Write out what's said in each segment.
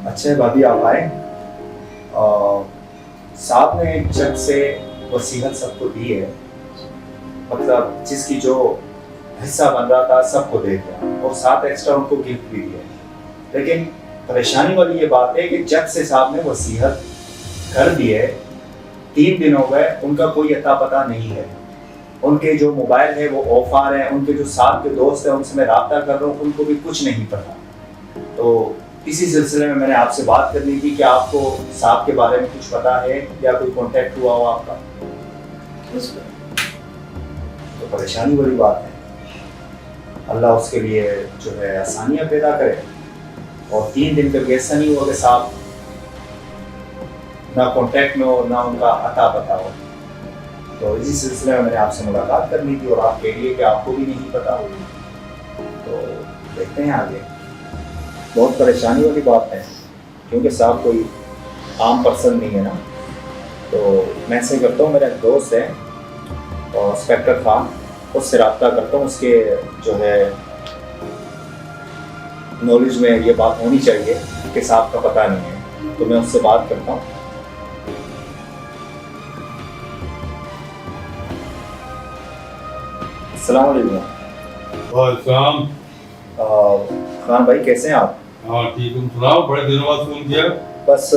अच्छा भाभी आप आए। साहब ने जब से वसीयत सबको दी है, मतलब जिसकी जो हिस्सा बन रहा था सबको दे दिया और साथ एक्स्ट्रा उनको गिफ्ट भी दिया। लेकिन परेशानी वाली ये बात है कि जब से साहब ने वसीयत कर दी है 3 दिन हो गए, उनका कोई अता पता नहीं है। उनके जो मोबाइल है वो ऑफ आ रहे हैं, उनके जो साथ के दोस्त हैं उनसे मैं रब्ता कर रहा हूँ, उनको भी कुछ नहीं पता। तो इसी सिलसिले में मैंने आपसे बात करनी थी कि आपको साहब के बारे में कुछ पता है या कोई कांटेक्ट हुआ हो आपका। तो परेशानी वाली बात है, अल्लाह उसके लिए जो है आसानियाँ पैदा करे। और 3 दिन तक ऐसा नहीं हुआ कि साहब ना कांटेक्ट में हो ना उनका अता पता हो। तो इसी सिलसिले में मैंने आपसे मुलाकात करनी थी और आप कह रही है कि आपको भी नहीं पता। तो देखते हैं आगे। बहुत परेशानी वाली बात है क्योंकि साहब कोई आम पर्सन नहीं है ना। तो मैं ऐसे करता हूँ, मेरा एक दोस्त है और इंस्पेक्टर खान, उससे रब्ता करता हूँ। उसके जो है नॉलेज में ये बात होनी चाहिए कि साहब का पता नहीं है, तो मैं उससे बात करता हूँ। अस्सलाम वालेकुम। वालेकुम। खान भाई कैसे हैं आप? हाँ ठीक हूँ। सुनाओ, बड़े दिनों बाद फोन किया। बस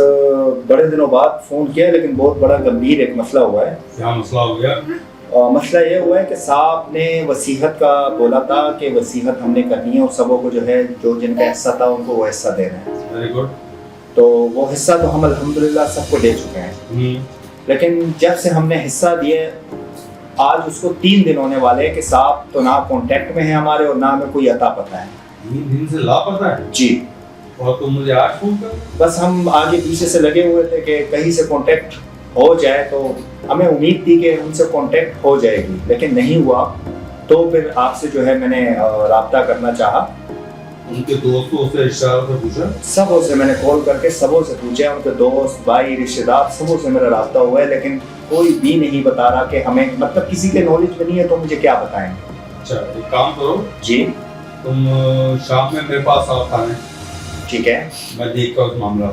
बड़े दिनों बाद फ़ोन किया, लेकिन बहुत बड़ा गंभीर एक मसला हुआ है। क्या मसला हो गया? मसला ये हुआ है कि साहब ने वसीयत का बोला था कि वसीयत हमने करनी है और सबों को जो है जो जिनका हिस्सा था उनको वो हिस्सा दे रहे हैं। Very good. तो वो हिस्सा तो हम अल्हम्दुलिल्लाह सबको दे चुके हैं। लेकिन जब से हमने हिस्सा दिए, आज उसको 3 दिन होने वाले हैं कि साहब तो ना कांटेक्ट में है हमारे और ना हमें कोई अता पता है। 3 दिन से लापता है जी। और तुम मुझे आज फोन कर? बस हम आगे पीछे से लगे हुए थे कि कहीं से कांटेक्ट हो जाए, तो हमें उम्मीद थी कि उनसे कांटेक्ट हो जाएगी, लेकिन नहीं हुआ। तो फिर आपसे जो है मैंने रब्ता करना चाहा। उनके दोस्तों से, रिश्तेदारों से पूछा? सबों से मैंने कॉल करके सबों से पूछा, उनके दोस्त भाई रिश्तेदार सबों से मेरा रब्ता हुआ है, लेकिन कोई भी नहीं बता रहा कि हमें, मतलब किसी के नॉलेज में नहीं है तो मुझे क्या बताएंगे। अच्छा एक काम करो जी। तुम शाम में मेरे पास आओ थाने। ठीक है, मैं देखता हूँ मामला।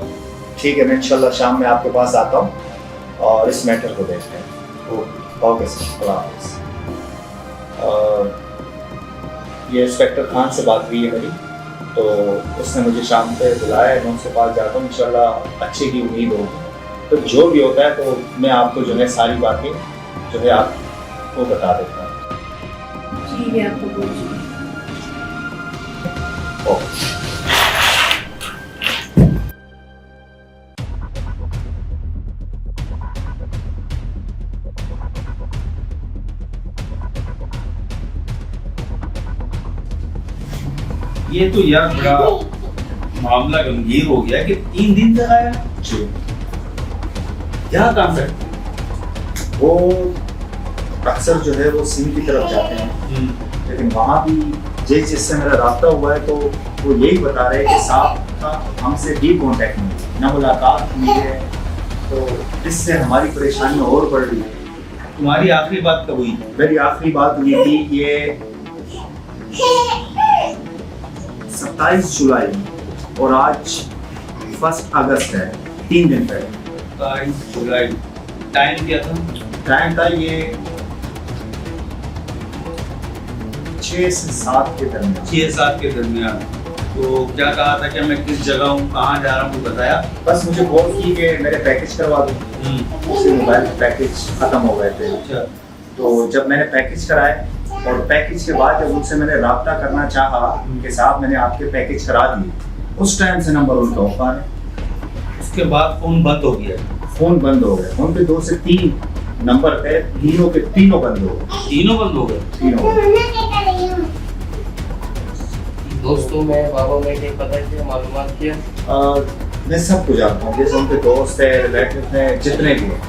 ठीक है, मैं इंशाल्लाह शाम में आपके पास आता हूँ और इस मैटर को देखते हैं। ओके सर, अल्लाह हाफ़िज़। ये इंस्पेक्टर खान से बात हुई है मेरी, तो उसने मुझे शाम पे बुलाया है, मैं उनसे पास जाता हूँ, इंशाल्लाह अच्छे की उम्मीद होगी। तो जो भी होता है तो मैं आपको जो है सारी बातें जो है आपको बता देता हूँ। ठीक है, आपको बोलिए। ओके। ये तो यार बड़ा मामला गंभीर हो गया कि 3 दिन तक आया। क्या काम है? वो अक्सर जो है वो सिंध की तरफ जाते हैं, लेकिन वहाँ भी जिससे मेरा रब्ता हुआ है तो वो यही बता रहे हैं कि साहब का हमसे भी कांटेक्ट नहीं है, ना मुलाकात हुई है। तो इससे हमारी परेशानी और बढ़ रही है। तुम्हारी आखिरी बात कब हुई? मेरी आखिरी बात हुई थी ये 27 जुलाई और आज 1 अगस्त है, 3 दिन पहले। 27 जुलाई। टाइम क्या था? टाइम था ये 6 से 7 के दरमियान। 6-7 के दरमियान। तो क्या कहा था कि मैं किस जगह हूँ, कहाँ जा रहा हूँ, बताया? बस मुझे कॉल की कि मेरे पैकेज करवा दूँ। उसी मोबाइल के पैकेज ख़त्म हो गए थे। अच्छा। तो जब मैंने पैकेज कराए और पैकेज के बाद जब उनसे मैंने रब्ता करना चाहा कि साहब मैंने आपके पैकेज करा दिए, उस टाइम से नंबर उनका ऑफर है। उसके बाद फ़ोन बंद हो गया। फ़ोन बंद हो गए। उनके 2 से 3 नंबर पे तीनों के तीनों बंद हो गए। तीनों बंद हो गए? तीनों। दोस्तों में बाबा में नहीं पता किया, मालूमात किया? मैं सबको जानता हूँ, जैसे उनके दोस्त है, रिलेटिव है, जितने भी हैं,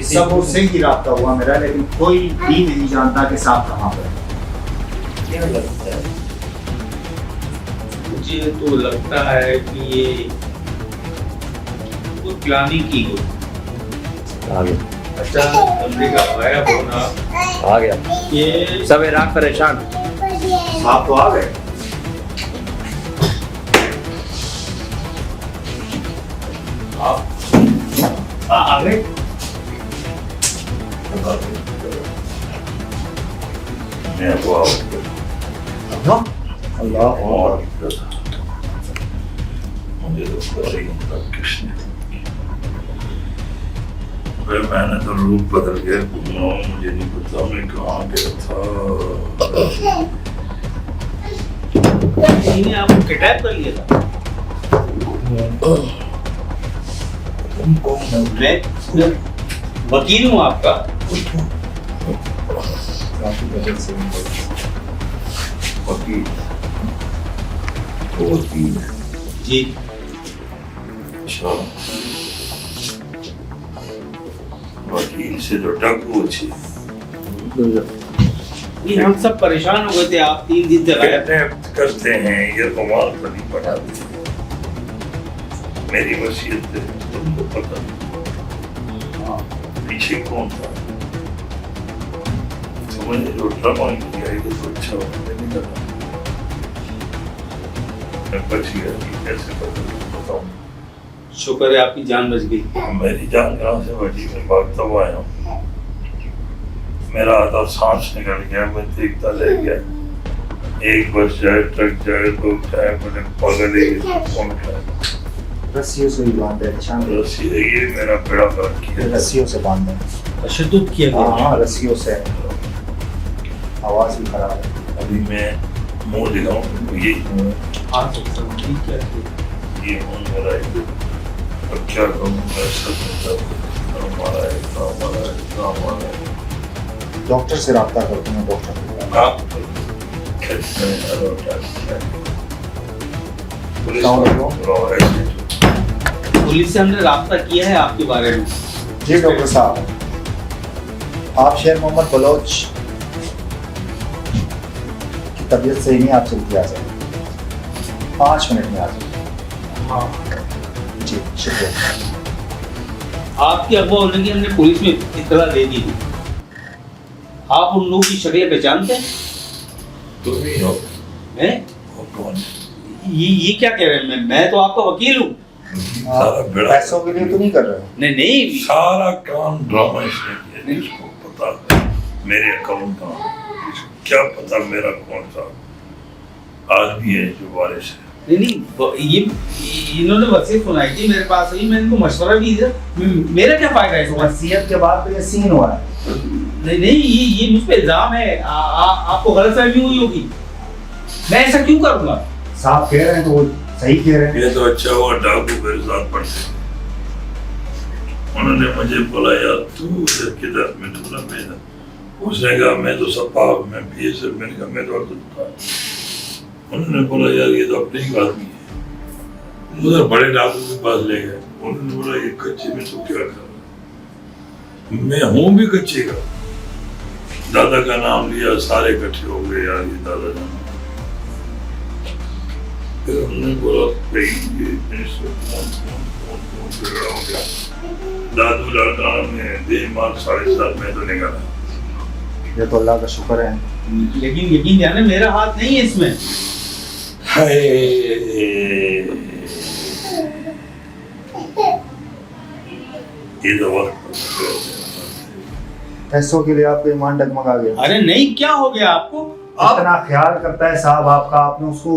सब उससे ही रब्ता हुआ मेरा, लेकिन कोई भी नहीं जानता कि साहब कहाँ पर है। क्या लगता है? मुझे तो लगता है कि ये कोई प्लानिंग की गई। अच्छा बंदे का गायब होना आ गया। ये सब इराक परेशान। आप तो आ गए। आगे मैं वाह अल्लाह और मुझे तो पता ही नहीं था किसने मैंने तो रूप बदल गया मुझे नहीं पता मैं कहाँ गया था इन्हें आपको किडनैप कर लिया था। तुमको मैं वकील हूँ आपका। वकील वकील जी अच्छा वकील से तो डाकू अच्छी ये हम सब परेशान हो गए थे, आप 3 दिन तक आए। किडनैप करते हैं ये कमाल तो नहीं पढ़ाते मेरी वसीयत है तुमको पता हाँ पीछे कौन था समझ जो ड्रामा किया ये तो अच्छा होता नहीं करता मैं बच गया कि कैसे बताऊँ शुक्र है आपकी जान बच गई। मेरी जान कहाँ से बची मैं भागता हुआ आया हूँ मेरा आधा सांस निकल गया मैं देखता रह गया एक बस जाए ट्रक जाए लोग जाए मैंने पागल ही कौन उठाए रस्सियों से ही बांधे निशान रस्सी है ये मेरा बेड़ा गर्क किया रस्सियों से बांधे तशद्दुद किया गया। हाँ रस्सियों से आवाज भी खराब है अभी मैं मुंह दिखाऊं ये हाँ तो सब ठीक है। ये मुंह मेरा है अब क्या करूं मैं सब हमारा है डॉक्टर से रब्ता करते हैं डॉक्टर आप कैसे पुलिस पुलिस से हमने राब्ता किया है आपके बारे में। जी डॉक्टर साहब आप शेर मोहम्मद बलोच की तबीयत सही नहीं आप जल्दी आ जाए 5 मिनट में आ जाए हाँ जी शुक्रिया आपकी अगवा होने की हमने पुलिस में इत्तला दे दी थी। आप उन लोगों की शक्लें पहचानते हैं? तुम ही हो हैं? वो कौन ये क्या कह रहे हैं? मैं तो आपका वकील हूँ। सारा बेड़ा पैसों के लिए तो नहीं कर रहे हो नहीं नहीं सारा काम ड्रामा इसने किया इसको पता है मेरे अकाउंट का क्या पता मेरा कौन सा आदमी है जो वारिस है नहीं ये इन्होंने वसीयत सुनाई थी मेरे पास ही, मैं इनको मशवरा भी दिया। मेरा क्या फायदा है इसमें? वसीयत के बाद तो ये सीन हुआ है नहीं ये मुझ पे इल्जाम है। आपको गलतफहमी हुई होगी। मैं ऐसा क्यों करूंगा? साहब कह रहे हैं तो वो सही कह रहे हैं ये तो अच्छा हुआ डाकू मेरे साथ पढ़ते उन्होंने मुझे बोला यार तू इधर किधर मैं थोड़ा भेजा उसने कहा मैं तो सपा मैं BSF मैंने कहा मैं तो था उन्होंने बोला यार ये तो अपने ही आदमी है उधर बड़े डाकू के पास ले गए उन्होंने बोला ये कच्चे में तो क्या कर मैं हूँ भी कच्चे का दादा का नाम लिया सारे इकट्ठे हो गए यार ये दादा जान फिर हमने बोला भाई ये झगड़ा हो गया दादू लड़का में देर मार 7.5 में तो निकाला ये तो अल्लाह का शुक्र है लेकिन यकीन जाने मेरा हाथ नहीं है इसमें। हाय ये तो वक्त पैसों के लिए आपका ईमान डगमगा गया अरे नहीं क्या हो गया आपको? इतना ख्याल करता है साहब आपका आपने उसको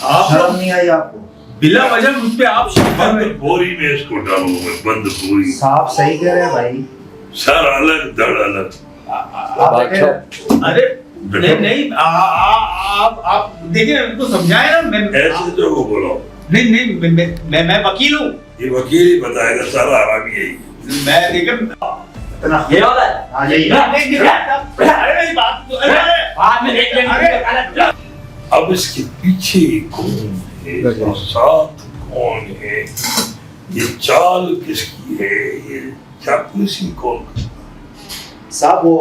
आप शर्म नहीं आई आपको बिला वजह मुझ पे आप बंद बोरी में इसको डालूंगा बंद बोरी साहब सही कह रहे हैं भाई सर अलग धड़ अलग आप देखे अरे नहीं आप देखिए उनको समझाए ना। मैं ऐसे जो को बोलो नहीं मैं वकील हूँ। ये वकील ही बताएगा सारा आरामी यही मैं देखिए इतना ये वाला है। हाँ यही है। अरे मेरी बात तो बाद में देख लेंगे। अब इसके पीछे कौन है और साथ कौन है ये चाल किसकी है ये चापलूसी कौन साहब वो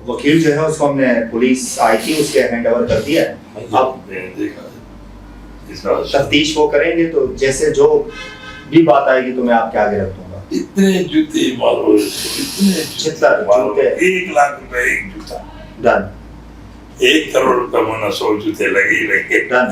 वकील जो है उसको हमने पुलिस आई थी उसके हैंड ओवर कर दिया है अब देखा इसका तफ्तीश वो करेंगे तो जैसे जो भी बात आएगी तो मैं आपके आगे रख दूंगा इतने जूते मारो इतने चित्तर जूते 1 लाख रुपए एक जूता डन 1 करोड़ रुपए माना 100 जूते लगे ही लगे डन